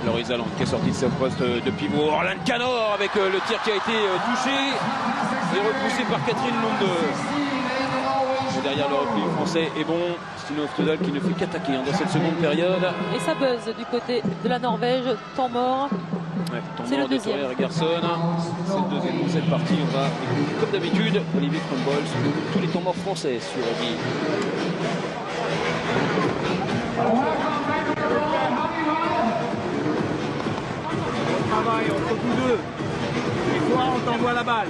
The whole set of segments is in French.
Loris Alland qui est sorti de son poste de pivot. Orlan Canor avec le tir qui a été touché et repoussé par Catherine Lunde. Derrière le repli français est bon. Stine Oftedal qui ne fait qu'attaquer dans cette seconde période. Et ça buzz du côté de la Norvège. Temps mort. Ouais, c'est le deuxième. Gerson. C'est le deuxième de cette partie. On va écouter comme d'habitude Olivier Crumbols, tous les temps morts français sur Guy. Travail entre tous deux. Et toi, on t'envoie la balle.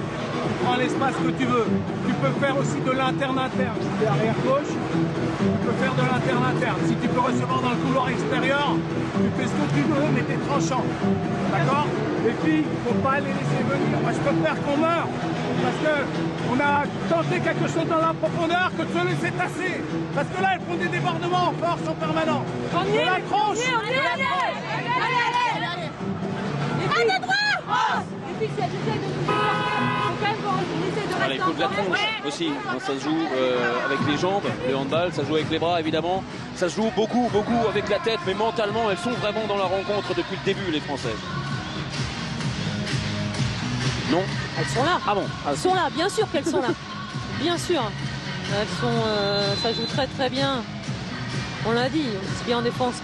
Prends l'espace que tu veux. Tu peux faire aussi de l'interne-interne. Si tu es arrière gauche, tu peux faire de l'interne-interne. Si tu peux recevoir dans le couloir extérieur, tu fais ce que tu veux, mais t'es tranchant. D'accord? Les filles, il ne faut pas les laisser venir. Moi, je préfère qu'on meure. Parce qu'on a tenté quelque chose dans la profondeur que de se laisser tasser. Parce que là, elles font des débordements en force en permanence. On y est, la tronche. allez. Allez, droit. Et puis, si elle essaie de nous faire, faut quand même qu'on essaie de rester Il faut de la tronche aussi. Ça se joue avec les jambes, le handball, ça se joue avec les bras évidemment. Ça se joue beaucoup avec la tête, mais mentalement, elles sont vraiment dans la rencontre depuis le début, les Françaises. Non? Elles sont là. Ah bon? Elles sont là, bien sûr qu'elles sont là. Bien sûr. Elles sont, ça joue très bien. On l'a dit, aussi bien en défense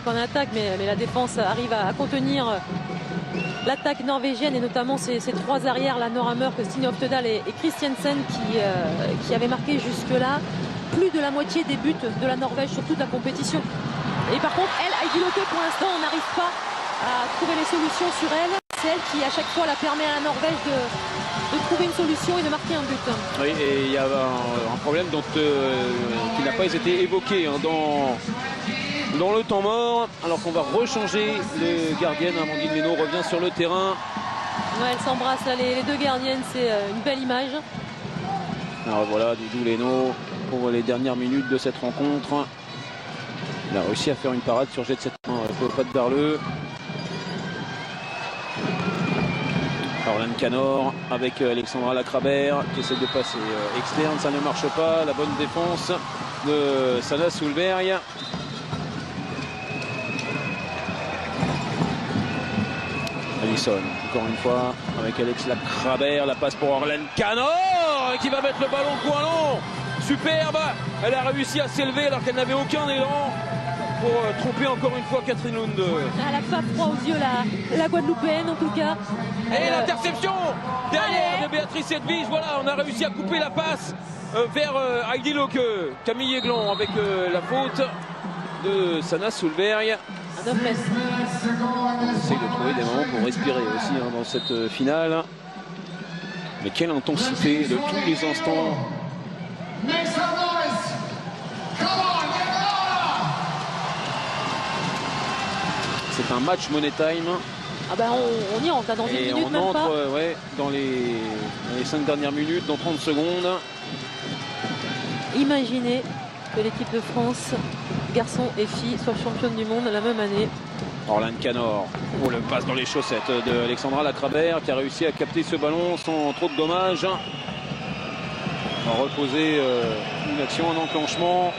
qu'en attaque, mais la défense arrive à contenir l'attaque norvégienne et notamment ces trois arrières, la Nora Mørk, Stine Oftedal et Christiansen qui avaient marqué jusque-là plus de la moitié des buts de la Norvège sur toute la compétition. Et par contre, elle, Heidi Løke, pour l'instant, on n'arrive pas à trouver les solutions sur elle. C'est elle qui, à chaque fois, la permet à la Norvège de trouver une solution et de marquer un but. Oui, et il y a un problème qui n'a pas été évoqué dans le temps mort, alors qu'on va rechanger les gardiennes. Amandine Leno revient sur le terrain. Ouais, elles s'embrassent, les deux gardiennes, c'est une belle image. Alors voilà, Doudou Leno pour les dernières minutes de cette rencontre. Il a réussi à faire une parade sur jet de 7 pas de Darleux. Orlan Canor avec Alexandra Lacrabert qui essaie de passer externe, ça ne marche pas. La bonne défense de Sanna Solberg. Alisson, encore une fois, avec Alex Lacrabert, la passe pour Orlan Canor qui va mettre le ballon point long. Superbe, elle a réussi à s'élever alors qu'elle n'avait aucun élan pour tromper encore une fois Catherine Lunde. Elle n'a pas froid aux yeux, la Guadeloupéenne en tout cas. Et l'interception derrière de Béatrice Edwige. Voilà, on a réussi à couper la passe vers Heidi Løke. Camille Aiglon avec la faute de Sanna Solberg. On essaye de trouver des moments pour respirer aussi dans cette finale. Mais quelle intensité de tous les instants. C'est un match Money Time. Ah ben on y entre dans une minute on même entre, pas. Ouais, dans les 5 dernières minutes, dans 30 secondes. Imaginez que l'équipe de France, garçons et filles, soit championne du monde la même année. Orlan Canor, le passe dans les chaussettes de Alexandra Lacrabert qui a réussi à capter ce ballon sans trop de dommages. On va reposer une action, un enclenchement.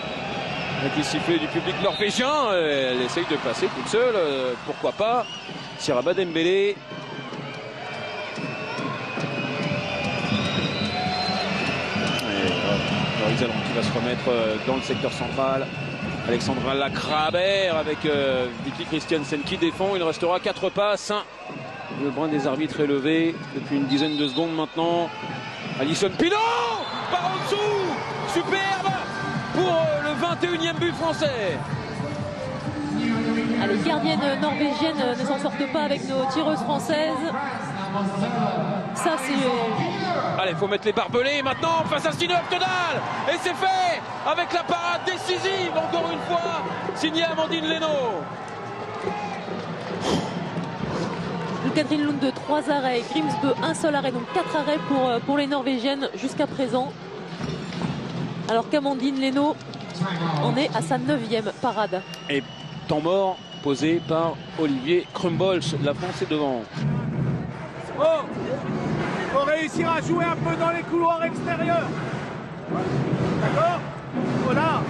Avec les sifflets du public norvégien, elle essaye de passer toute seule, pourquoi pas. Siraba Dembélé. Loris Alland qui va se remettre dans le secteur central. Alexandra Lacrabert avec Vicky Christiansen qui défend. Il restera 4 passes. Le brin des arbitres est levé depuis une dizaine de secondes maintenant. Alison Pinot par en dessous. Superbe pour le 21e but français. Les gardiennes norvégiennes ne s'en sortent pas avec nos tireuses françaises. Ça c'est... Allez, il faut mettre les barbelés maintenant face à Stine Oftedal. Et c'est fait avec la parade décisive encore une fois signée Amandine Leno. Catherine Lunde, 3 arrêts. Grimsbø, un seul arrêt. Donc 4 arrêts pour les Norvégiennes jusqu'à présent. Alors qu'Amandine Leno en est à sa 9e parade. Et temps mort posé par Olivier Crumbols. La France est devant. Oh, il faut réussir à jouer un peu dans les couloirs extérieurs. D'accord? Voilà.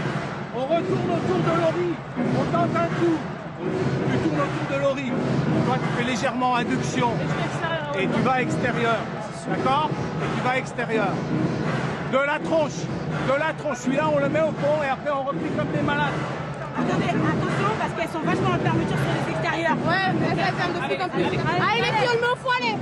On retourne autour de Laurie. On tente un coup. Tu tournes autour de Laurie. légèrement induction. Et tu vas extérieur. D'accord? Et tu vas extérieur. De la tronche. Celui-là, on le met au fond et après on replie comme des malades. Attendez, attention parce qu'elles sont vachement en fermeture sur les extérieurs. Ouais, mais ça ferme de plus en plus. Allez, les filles, on le met au fond, allez.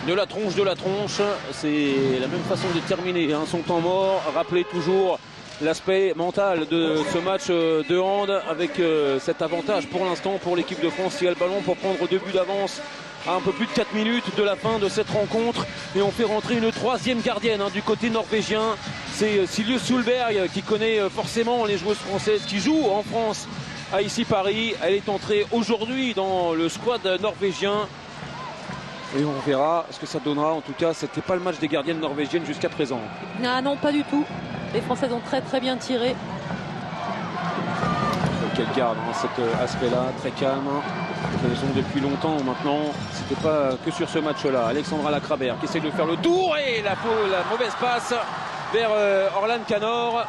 De la tronche, c'est la même façon de terminer son temps mort. Rappelez toujours l'aspect mental de ce match de hand avec cet avantage pour l'instant pour l'équipe de France qui a le ballon pour prendre 2 buts d'avance à un peu plus de 4 minutes de la fin de cette rencontre. Et on fait rentrer une 3e gardienne du côté norvégien. C'est Silje Solberg qui connaît forcément les joueuses françaises qui jouent en France à ici Paris. Elle est entrée aujourd'hui dans le squad norvégien. Et on verra ce que ça donnera. En tout cas, c'était pas le match des gardiennes norvégiennes jusqu'à présent. Ah non, pas du tout. Les Françaises ont très bien tiré. Qu'elles gardent cet aspect-là, très calme. Elles sont depuis longtemps maintenant. C'était pas que sur ce match-là. Alexandra Lacrabert qui essaie de faire le tour et la mauvaise passe vers Orlan Canor.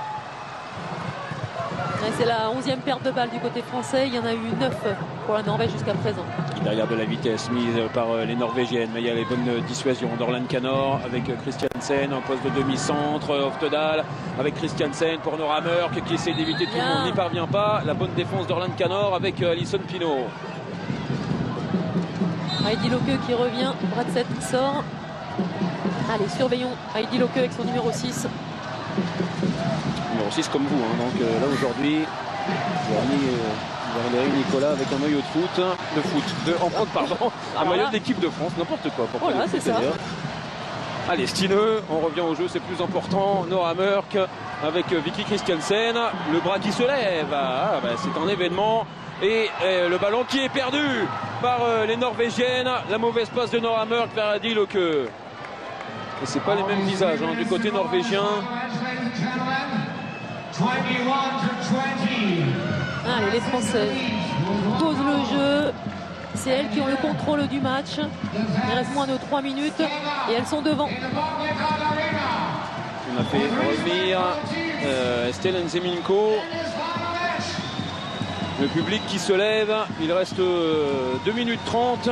C'est la 11e perte de balle du côté français. Il y en a eu 9 pour la Norvège jusqu'à présent. Derrière de la vitesse mise par les Norvégiennes, mais il y a les bonnes dissuasions d'Orlan Canor avec Christiansen, un poste de demi-centre, Oftedal avec Christiansen pour Nora Mørk qui essaie d'éviter tout le monde, n'y parvient pas. La bonne défense d'Orlan Canor avec Alison Pinault. Heidi Loke qui revient, Bratsett sort. Allez, surveillons Heidi Loke avec son numéro 6. Numéro 6 comme vous, donc là aujourd'hui, Nicolas avec un maillot de foot, pardon, un maillot d'équipe de France, n'importe quoi. Voilà, c'est ça. Allez, Stineux, on revient au jeu, c'est plus important. Nora Mørk avec Vicky Christiansen, le bras qui se lève, c'est un événement. Et le ballon qui est perdu par les Norvégiennes, la mauvaise passe de Nora Mørk vers Heidi Loke. Et c'est pas les mêmes visages du côté norvégien. Allez, les Françaises posent le jeu. C'est elles qui ont le contrôle du match. Il reste moins de 3 minutes et elles sont devant. On a fait revenir Estelle Nzeminko. Le public qui se lève. Il reste 2 minutes 30.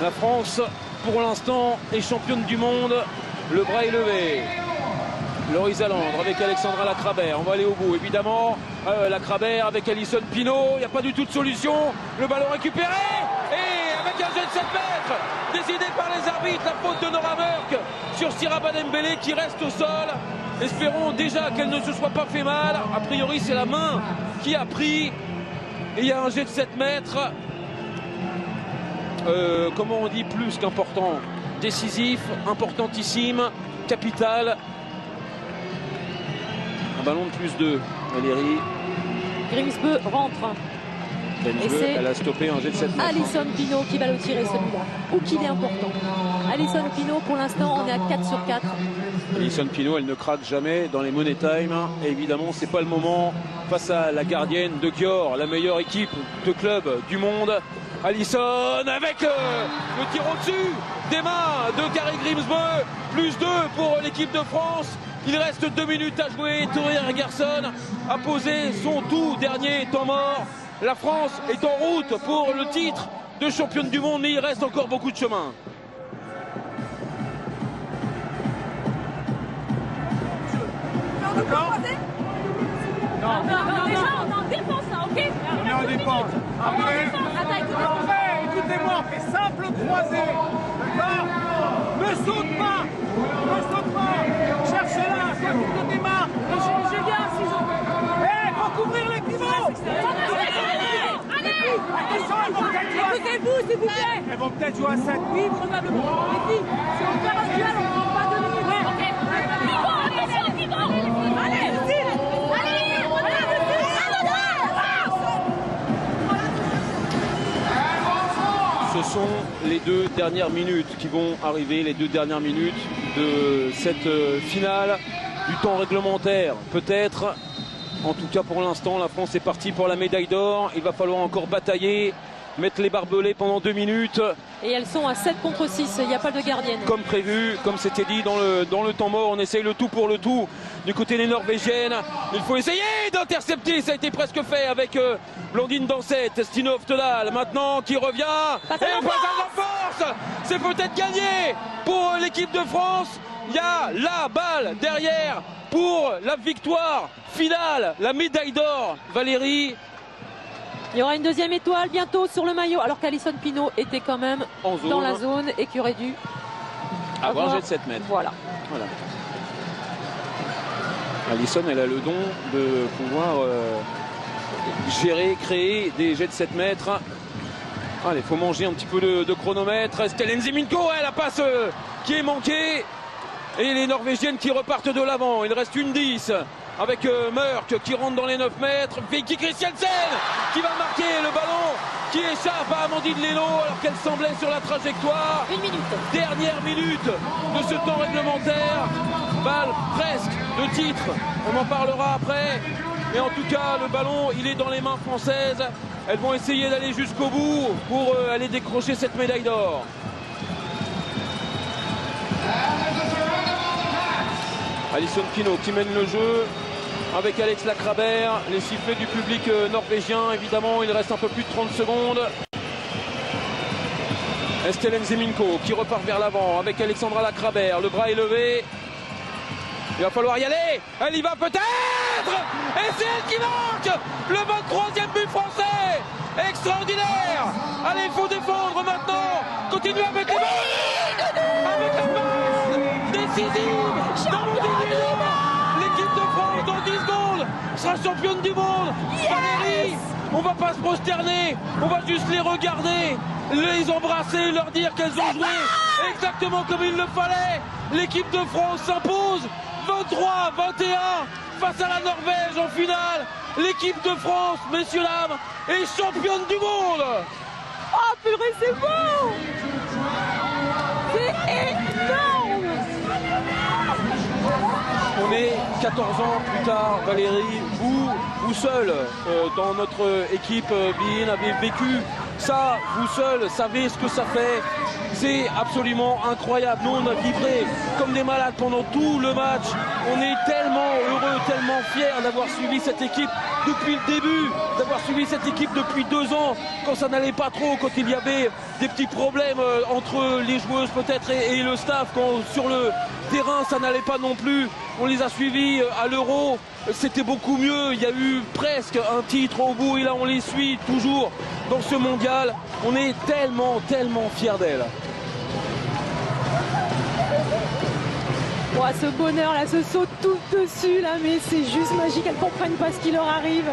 La France, pour l'instant, est championne du monde. Le bras est levé. Loris Alandre avec Alexandra Lacrabert. On va aller au bout, évidemment. Lacrabert avec Alison Pinault. Il n'y a pas du tout de solution. Le ballon récupéré. Et avec un jeu de 7 mètres décidé par les arbitres, la faute de Nora Mørk sur Sira Badembele qui reste au sol. Espérons déjà qu'elle ne se soit pas fait mal. A priori, c'est la main qui a pris. Et il y a un jet de 7 mètres. Comment on dit, plus qu'important, décisif, importantissime, capital. Un ballon de plus 2, Valérie. Grimsbø rentre. Grimsbø, elle a stoppé un jet de 7 mètres. Alison Pinault qui va le tirer celui-là. Ou qu'il est important. Alison Pinault, pour l'instant, on est à 4 sur 4. Alison Pinault, elle ne craque jamais dans les Money Time. Et évidemment, c'est pas le moment face à la gardienne de Győr, la meilleure équipe de club du monde. Alison avec le tir au-dessus des mains de Kari Grimsbø. Plus 2 pour l'équipe de France. Il reste 2 minutes à jouer. Torrir Gerson a posé son tout dernier temps mort. La France est en route pour le titre de championne du monde, mais il reste encore beaucoup de chemin. D'accord? Non. Déjà, on est en défense, là, ok? On est en défense. Après, écoutez-moi, on fait simple croisé. D'accord? Ne saute pas. Cherchez-là, ça vous te démarre. J'ai bien 6 ans. Faut couvrir les pivots. Allez. Attention, elles vont peut-être jouer à 7. Écoutez-vous, s'il vous plaît. Elles vont peut-être jouer à 7. Oui, probablement. Les filles, si on perd un duel, on ne prend pas 2 minutes. Ok. Pivot, attention, pivot. Allez, Ce sont les 2 dernières minutes qui vont arriver, les 2 dernières minutes de cette finale, du temps réglementaire peut-être. En tout cas pour l'instant, la France est partie pour la médaille d'or. Il va falloir encore batailler mettre les barbelés pendant 2 minutes. Et elles sont à 7 contre 6, il n'y a pas de gardienne. Comme prévu, comme c'était dit dans le temps mort, on essaye le tout pour le tout. Du côté des Norvégiennes, il faut essayer d'intercepter, ça a été presque fait avec Blandine Dansette, Stine Oftedal maintenant qui revient. Passage Et en passage en force, c'est peut-être gagné pour l'équipe de France. Il y a la balle derrière pour la victoire finale, la médaille d'or. Valérie. Il y aura une deuxième étoile bientôt sur le maillot, alors qu'Alison Pinault était quand même dans la zone et qui aurait dû avoir jet de 7 mètres. Voilà. Alison, elle a le don de pouvoir gérer, créer des jets de 7 mètres. Allez, il faut manger un petit peu de chronomètre. Stellen Zeminko, la passe qui est manquée. Et les Norvégiennes qui repartent de l'avant. Il reste une 10 avec Mørk qui rentre dans les 9 mètres. Vicky Christiansen qui va marquer le ballon qui échappe à Amandine Leno alors qu'elle semblait sur la trajectoire. 1 minute. Dernière minute de ce temps réglementaire. Balle presque de titre. On en parlera après. Mais en tout cas, le ballon, il est dans les mains françaises. Elles vont essayer d'aller jusqu'au bout pour aller décrocher cette médaille d'or. Alison Pinault qui mène le jeu avec Alex Lacrabert. Les sifflets du public norvégien, évidemment, il reste un peu plus de 30 secondes. Stellen Zeminko qui repart vers l'avant avec Alexandra Lacrabert. Le bras est levé. Il va falloir y aller. Elle y va peut-être. Et c'est elle qui marque le 23e but français. Extraordinaire. Allez, il faut défendre maintenant. Continuez avec les balles. Avec la passe décisive. L'équipe de France dans 10 secondes sera championne du monde. Valérie, on va pas se prosterner. On va juste les regarder, les embrasser, leur dire qu'elles ont joué exactement comme il le fallait. L'équipe de France s'impose 23-21 face à la Norvège en finale. L'équipe de France, messieurs dames, est championne du monde. Oh purée, c'est beau. C'est énorme. On est 14 ans plus tard, Valérie, vous seul dans notre équipe BeIN avez vécu ça, vous seul savez ce que ça fait. C'est absolument incroyable. Nous, on a vibré comme des malades pendant tout le match. On est tellement heureux, tellement fiers d'avoir suivi cette équipe depuis le début, d'avoir suivi cette équipe depuis 2 ans, quand ça n'allait pas trop, quand il y avait des petits problèmes entre les joueuses peut-être et le staff, quand sur le terrain ça n'allait pas non plus. On les a suivis à l'Euro, c'était beaucoup mieux, il y a eu presque un titre au bout et là on les suit toujours dans ce mondial. On est tellement fiers d'elles. Oh, ce bonheur là, ce saut tout dessus là, mais c'est juste magique, elles comprennent pas ce qui leur arrive.